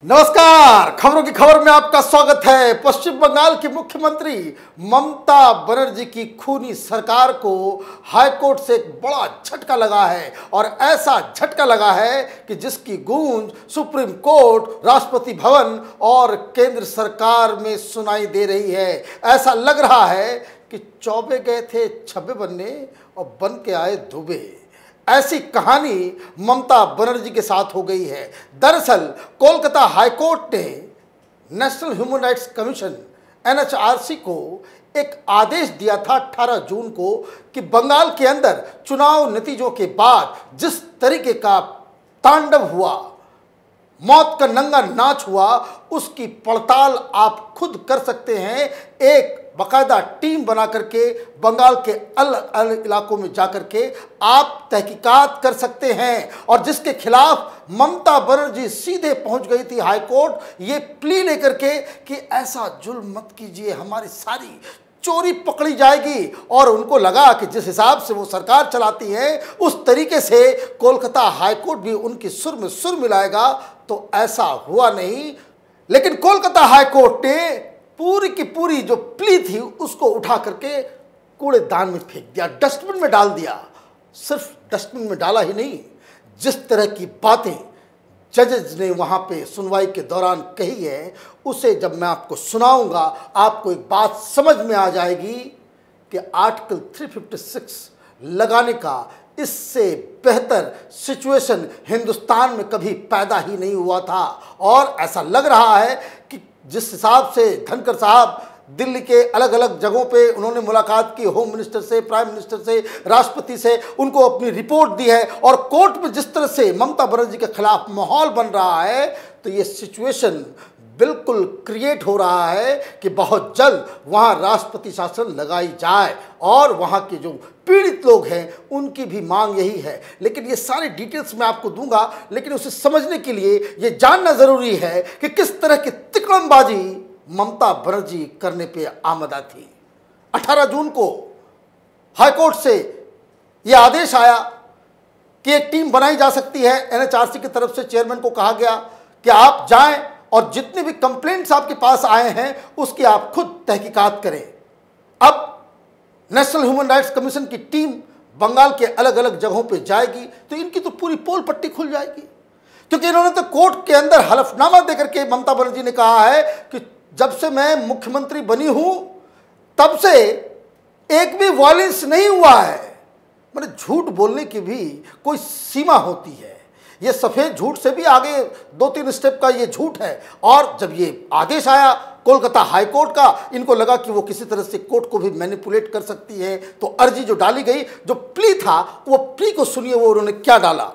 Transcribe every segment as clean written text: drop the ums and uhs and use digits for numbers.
नमस्कार, खबरों की खबर में आपका स्वागत है। पश्चिम बंगाल की मुख्यमंत्री ममता बनर्जी की खूनी सरकार को हाईकोर्ट से एक बड़ा झटका लगा है और ऐसा झटका लगा है कि जिसकी गूंज सुप्रीम कोर्ट, राष्ट्रपति भवन और केंद्र सरकार में सुनाई दे रही है। ऐसा लग रहा है कि चौबे गए थे छब्बे बनने और बन के आए धुबे। ऐसी कहानी ममता बनर्जी के साथ हो गई है। दरअसल कोलकाता हाईकोर्ट ने national human rights commission NHRC को एक आदेश दिया था 18 जून को कि बंगाल के अंदर चुनाव नतीजों के बाद जिस तरीके का तांडव हुआ, मौत का नंगा नाच हुआ, उसकी पड़ताल आप खुद कर सकते हैं। एक बाकायदा टीम बना करके बंगाल के अलग अलग इलाकों में जाकर के आप तहकीकात कर सकते हैं। और जिसके खिलाफ ममता बनर्जी सीधे पहुंच गई थी हाईकोर्ट ये प्ली लेकर के कि ऐसा जुल्म मत कीजिए, हमारी सारी चोरी पकड़ी जाएगी। और उनको लगा कि जिस हिसाब से वो सरकार चलाती है उस तरीके से कोलकाता हाईकोर्ट भी उनकी सुर में सुर मिलाएगा, तो ऐसा हुआ नहीं। लेकिन कोलकाता हाईकोर्ट ने पूरी की पूरी जो प्ली थी उसको उठा करके कूड़ेदान में फेंक दिया, डस्टबिन में डाल दिया। सिर्फ डस्टबिन में डाला ही नहीं, जिस तरह की बातें जजेस ने वहाँ पे सुनवाई के दौरान कही है उसे जब मैं आपको सुनाऊंगा आपको एक बात समझ में आ जाएगी कि आर्टिकल 356 लगाने का इससे बेहतर सिचुएशन हिंदुस्तान में कभी पैदा ही नहीं हुआ था। और ऐसा लग रहा है कि जिस हिसाब से धनखड़ साहब दिल्ली के अलग अलग जगहों पे उन्होंने मुलाकात की, होम मिनिस्टर से, प्राइम मिनिस्टर से, राष्ट्रपति से, उनको अपनी रिपोर्ट दी है और कोर्ट में जिस तरह से ममता बनर्जी के खिलाफ माहौल बन रहा है, तो ये सिचुएशन बिल्कुल क्रिएट हो रहा है कि बहुत जल्द वहाँ राष्ट्रपति शासन लगाई जाए। और वहाँ के जो पीड़ित लोग हैं उनकी भी मांग यही है। लेकिन ये सारी डिटेल्स मैं आपको दूंगा, लेकिन उसे समझने के लिए ये जानना ज़रूरी है कि किस तरह की तिकड़मबाजी ममता बनर्जी करने पे आमदा थी। 18 जून को हाईकोर्ट से यह आदेश आया कि एक टीम बनाई जा सकती है। NHRC की तरफ से चेयरमैन को कहा गया कि आप जाएं और जितने भी कंप्लेंट्स आपके पास आए हैं उसकी आप खुद तहकीकात करें। अब नेशनल ह्यूमन राइट्स कमीशन की टीम बंगाल के अलग अलग जगहों पे जाएगी तो इनकी तो पूरी पोल पट्टी खुल जाएगी, क्योंकि इन्होंने तो कोर्ट के अंदर हलफनामा देकर के ममता बनर्जी ने कहा है कि जब से मैं मुख्यमंत्री बनी हूं तब से एक भी वायलेंस नहीं हुआ है। मतलब झूठ बोलने की भी कोई सीमा होती है। ये सफ़ेद झूठ से भी आगे 2-3 स्टेप का ये झूठ है। और जब ये आदेश आया कोलकाता हाईकोर्ट का, इनको लगा कि वो किसी तरह से कोर्ट को भी मैनिपुलेट कर सकती है, तो अर्जी जो डाली गई, जो प्ली था, वो प्ली को सुनिए वो उन्होंने क्या डाला।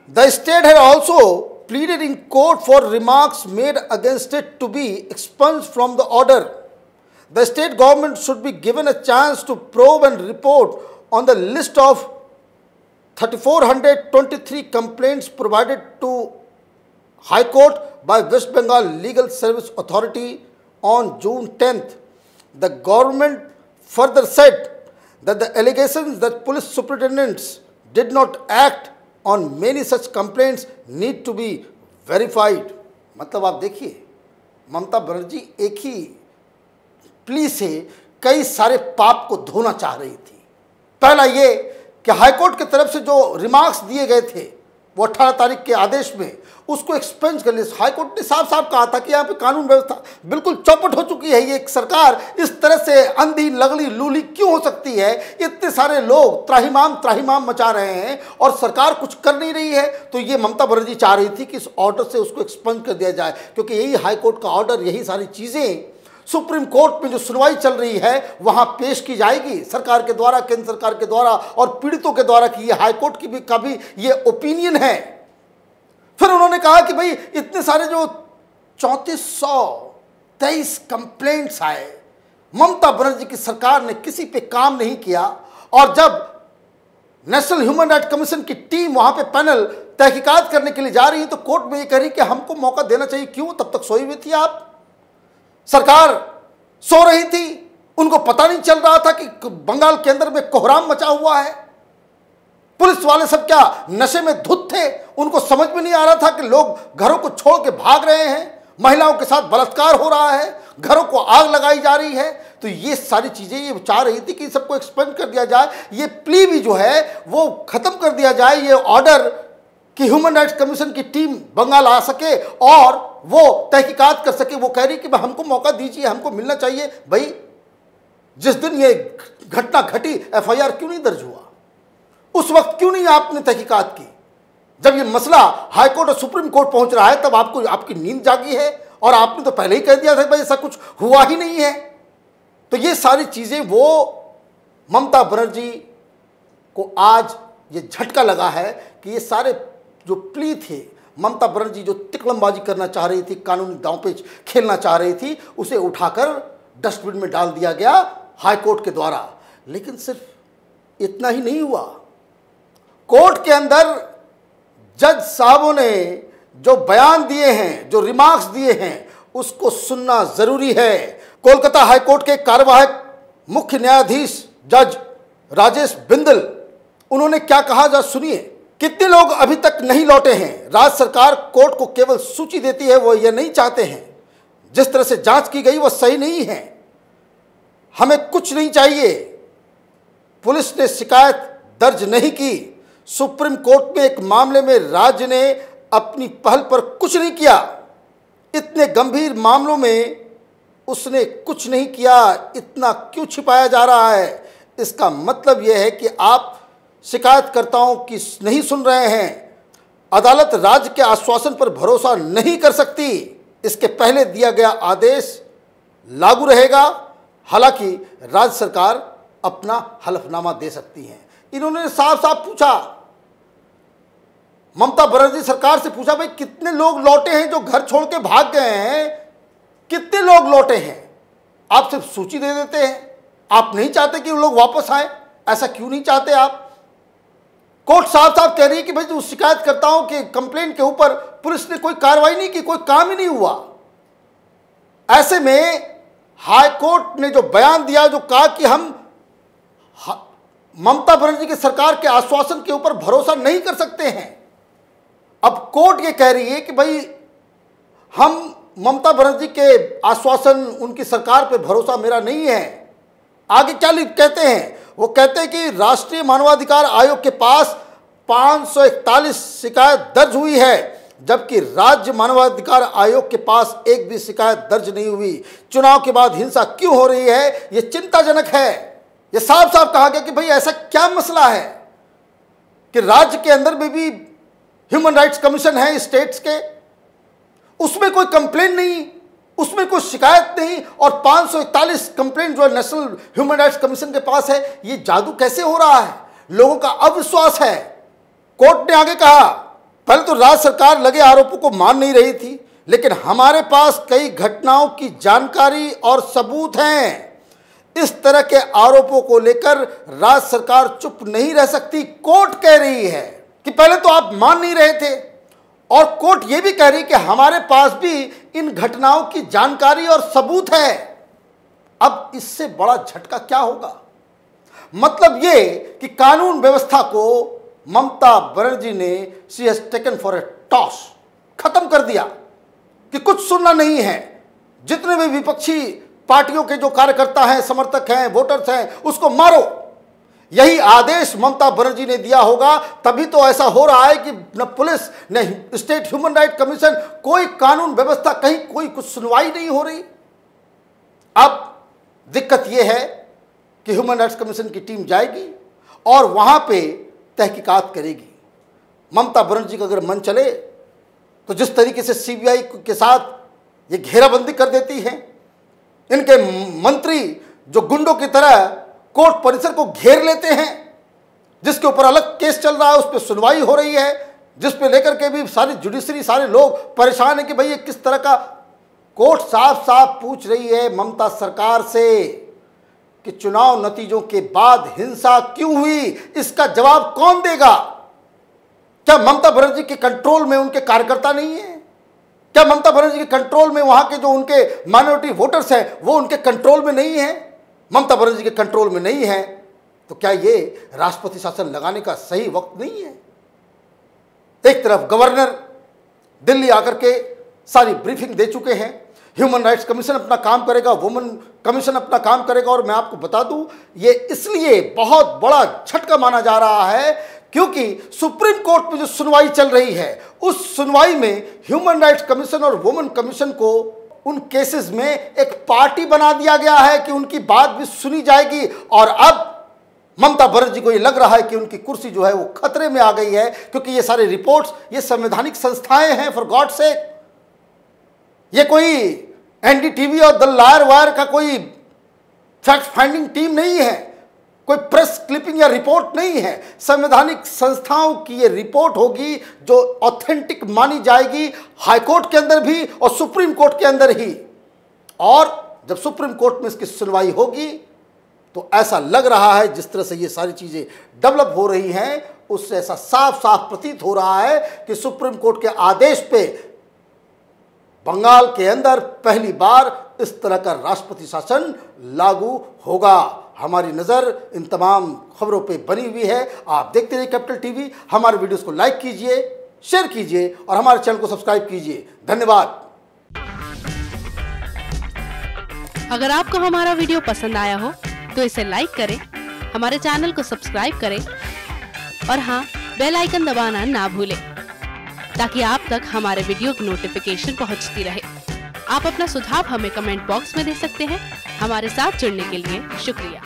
The state had also pleaded in court for remarks made against it to be expunged from the order. The state government should be given a chance to probe and report on the list of 3,423 complaints provided to High Court by West Bengal Legal Service Authority on June 10th. The government further said that the allegations that police superintendents did not act on many such complaints need to be verified. मतलब आप देखिए ममता बनर्जी एक ही plea से कई सारे पाप को धोना चाह रही थी। पहला ये कि हाईकोर्ट की तरफ से जो रिमार्क्स दिए गए थे वो 18 तारीख के आदेश में उसको एक्सपेंज कर लिया। हाईकोर्ट ने साफ साफ कहा था कि यहाँ पे कानून व्यवस्था बिल्कुल चौपट हो चुकी है। ये एक सरकार इस तरह से अंधी लगली लूली क्यों हो सकती है? इतने सारे लोग त्राहिमाम मचा रहे हैं और सरकार कुछ कर नहीं रही है। तो ये ममता बनर्जी चाह रही थी कि इस ऑर्डर से उसको एक्सपेंज कर दिया जाए, क्योंकि यही हाईकोर्ट का ऑर्डर, यही सारी चीज़ें सुप्रीम कोर्ट में जो सुनवाई चल रही है वहां पेश की जाएगी सरकार के द्वारा, केंद्र सरकार के द्वारा और पीड़ितों के द्वारा कि ये हाईकोर्ट की भी कभी ये ओपिनियन है। फिर उन्होंने कहा कि भाई इतने सारे जो 3423 कंप्लेंट्स आए, ममता बनर्जी की सरकार ने किसी पे काम नहीं किया। और जब नेशनल ह्यूमन राइट कमीशन की टीम वहां पे पैनल तहकीकात करने के लिए जा रही है तो कोर्ट में ये कह रही कि हमको मौका देना चाहिए। क्यों? तब तक सोई हुई थी आप, सरकार सो रही थी, उनको पता नहीं चल रहा था कि बंगाल के अंदर में कोहराम मचा हुआ है। पुलिस वाले सब क्या नशे में धुत थे? उनको समझ में नहीं आ रहा था कि लोग घरों को छोड़ के भाग रहे हैं। महिलाओं के साथ बलात्कार हो रहा है, घरों को आग लगाई जा रही है। तो ये सारी चीजें ये चाह रही थी कि सबको एक्सपेंड कर दिया जाए, ये प्ली भी जो है वो खत्म कर दिया जाए, ये ऑर्डर कि ह्यूमन राइट्स कमीशन की टीम बंगाल आ सके और वो तहकीकात कर सके। वो कह रही कि हमको मौका दीजिए, हमको मिलना चाहिए। भाई जिस दिन ये घटना घटी एफआईआर क्यों नहीं दर्ज हुआ? उस वक्त क्यों नहीं आपने तहकीकात की? जब ये मसला हाईकोर्ट और सुप्रीम कोर्ट पहुंच रहा है तब आपको आपकी नींद जागी है और आपने तो पहले ही कह दिया था भाई ऐसा कुछ हुआ ही नहीं है। तो ये सारी चीजें वो ममता बनर्जी को आज ये झटका लगा है कि ये सारे जो प्ली थे, ममता बनर्जी जो तिकड़मबाजी करना चाह रही थी, कानूनी दांवपेच खेलना चाह रही थी, उसे उठाकर डस्टबिन में डाल दिया गया हाईकोर्ट के द्वारा। लेकिन सिर्फ इतना ही नहीं हुआ, कोर्ट के अंदर जज साहबों ने जो बयान दिए हैं, जो रिमार्क्स दिए हैं, उसको सुनना जरूरी है। कोलकाता हाईकोर्ट के कार्यवाहक मुख्य न्यायाधीश जज राजेश बिंदल, उन्होंने क्या कहा जरा सुनिए। कितने लोग अभी तक नहीं लौटे हैं? राज्य सरकार कोर्ट को केवल सूची देती है, वो ये नहीं चाहते हैं। जिस तरह से जांच की गई वो सही नहीं है, हमें कुछ नहीं चाहिए। पुलिस ने शिकायत दर्ज नहीं की। सुप्रीम कोर्ट में एक मामले में राज्य ने अपनी पहल पर कुछ नहीं किया। इतने गंभीर मामलों में उसने कुछ नहीं किया। इतना क्यों छिपाया जा रहा है? इसका मतलब यह है कि आप शिकायतकर्ताओं की नहीं सुन रहे हैं। अदालत राज्य के आश्वासन पर भरोसा नहीं कर सकती। इसके पहले दिया गया आदेश लागू रहेगा। हालांकि राज्य सरकार अपना हलफनामा दे सकती है। इन्होंने साफ साफ पूछा, ममता बनर्जी सरकार से पूछा, भाई कितने लोग लौटे हैं जो घर छोड़ के भाग गए हैं? कितने लोग लौटे हैं? आप सिर्फ सूची दे देते हैं, आप नहीं चाहते कि वो लोग वापस आए। ऐसा क्यों नहीं चाहते आप? कोर्ट साफ साफ कह रही है कि भाई जो शिकायतकर्ताओं के कंप्लेंट के ऊपर पुलिस ने कोई कार्रवाई नहीं की, कोई काम ही नहीं हुआ। ऐसे में हाई कोर्ट ने जो बयान दिया, जो कहा कि हम ममता बनर्जी की सरकार के आश्वासन के ऊपर भरोसा नहीं कर सकते हैं। अब कोर्ट ये कह रही है कि भाई हम ममता बनर्जी के आश्वासन, उनकी सरकार पे भरोसा मेरा नहीं है। आगे क्या कहते हैं? वो कहते हैं कि राष्ट्रीय मानवाधिकार आयोग के पास 541 शिकायत दर्ज हुई है, जबकि राज्य मानवाधिकार आयोग के पास एक भी शिकायत दर्ज नहीं हुई। चुनाव के बाद हिंसा क्यों हो रही है, ये चिंताजनक है। ये साफ साफ कहा गया कि भाई ऐसा क्या मसला है कि राज्य के अंदर में भी ह्यूमन राइट्स कमीशन है स्टेट्स के, उसमें कोई कंप्लेंट नहीं, उसमें कोई शिकायत नहीं, और 541 कंप्लेंट जो है नेशनल ह्यूमन राइट्स कमीशन के पास है। ये जादू कैसे हो रहा है? लोगों का अविश्वास है। कोर्ट ने आगे कहा, पहले तो राज्य सरकार लगे आरोपों को मान नहीं रही थी, लेकिन हमारे पास कई घटनाओं की जानकारी और सबूत हैं। इस तरह के आरोपों को लेकर राज्य सरकार चुप नहीं रह सकती। कोर्ट कह रही है कि पहले तो आप मान नहीं रहे थे, और कोर्ट ये भी कह रही कि हमारे पास भी इन घटनाओं की जानकारी और सबूत है। अब इससे बड़ा झटका क्या होगा? मतलब ये कि कानून व्यवस्था को ममता बनर्जी ने she has taken for a toss, खत्म कर दिया कि कुछ सुनना नहीं है। जितने भी विपक्षी पार्टियों के जो कार्यकर्ता हैं, समर्थक हैं, वोटर्स हैं, उसको मारो। यही आदेश ममता बनर्जी ने दिया होगा, तभी तो ऐसा हो रहा है कि न पुलिस न स्टेट ह्यूमन राइट कमीशन, कोई कानून व्यवस्था, कहीं कोई कुछ सुनवाई नहीं हो रही। अब दिक्कत यह है कि ह्यूमन राइट्स कमीशन की टीम जाएगी और वहां पे तहकीकात करेगी। ममता बनर्जी का अगर मन चले तो जिस तरीके से सीबीआई के साथ ये घेराबंदी कर देती है, इनके मंत्री जो गुंडों की तरह कोर्ट परिसर को घेर लेते हैं, जिसके ऊपर अलग केस चल रहा है, उस पर सुनवाई हो रही है, जिस पे लेकर के भी सारी जुडिशरी, सारे लोग परेशान है कि भाई ये किस तरह का। कोर्ट साफ साफ पूछ रही है ममता सरकार से कि चुनाव नतीजों के बाद हिंसा क्यों हुई, इसका जवाब कौन देगा? क्या ममता बनर्जी के कंट्रोल में उनके कार्यकर्ता नहीं है? क्या ममता बनर्जी के कंट्रोल में वहां के जो उनके माइनॉरिटी वोटर्स हैं वो उनके कंट्रोल में नहीं है? ममता बनर्जी के कंट्रोल में नहीं है तो क्या ये राष्ट्रपति शासन लगाने का सही वक्त नहीं है? एक तरफ गवर्नर दिल्ली आकर के सारी ब्रीफिंग दे चुके हैं। ह्यूमन राइट्स कमीशन अपना काम करेगा, वुमेन कमीशन अपना काम करेगा। और मैं आपको बता दूं, ये इसलिए बहुत बड़ा झटका माना जा रहा है क्योंकि सुप्रीम कोर्ट में जो सुनवाई चल रही है, उस सुनवाई में ह्यूमन राइट्स कमीशन और वुमेन कमीशन को उन केसेस में एक पार्टी बना दिया गया है कि उनकी बात भी सुनी जाएगी। और अब ममता बनर्जी को ये लग रहा है कि उनकी कुर्सी जो है वो खतरे में आ गई है, क्योंकि ये सारे रिपोर्ट्स, ये संवैधानिक संस्थाएं हैं, फॉर गॉड सेक। ये कोई एनडीटीवी और द लायर वायर का कोई फैक्ट फाइंडिंग टीम नहीं है, कोई प्रेस क्लिपिंग या रिपोर्ट नहीं है। संवैधानिक संस्थाओं की ये रिपोर्ट होगी जो ऑथेंटिक मानी जाएगी, हाईकोर्ट के अंदर भी और सुप्रीम कोर्ट के अंदर ही। और जब सुप्रीम कोर्ट में इसकी सुनवाई होगी तो ऐसा लग रहा है, जिस तरह से ये सारी चीजें डेवलप हो रही हैं, उससे ऐसा साफ साफ प्रतीत हो रहा है कि सुप्रीम कोर्ट के आदेश पे बंगाल के अंदर पहली बार इस तरह का राष्ट्रपति शासन लागू होगा। हमारी नज़र इन तमाम खबरों पे बनी हुई है। आप देखते रहिए कैपिटल टीवी। हमारे वीडियोस को लाइक कीजिए, शेयर कीजिए और हमारे चैनल को सब्सक्राइब कीजिए। धन्यवाद। अगर आपको हमारा वीडियो पसंद आया हो तो इसे लाइक करें, हमारे चैनल को सब्सक्राइब करें और हाँ, बेल आइकन दबाना ना भूलें ताकि आप तक हमारे वीडियो की नोटिफिकेशन पहुंचती रहे। आप अपना सुझाव हमें कमेंट बॉक्स में दे सकते हैं। हमारे साथ जुड़ने के लिए शुक्रिया।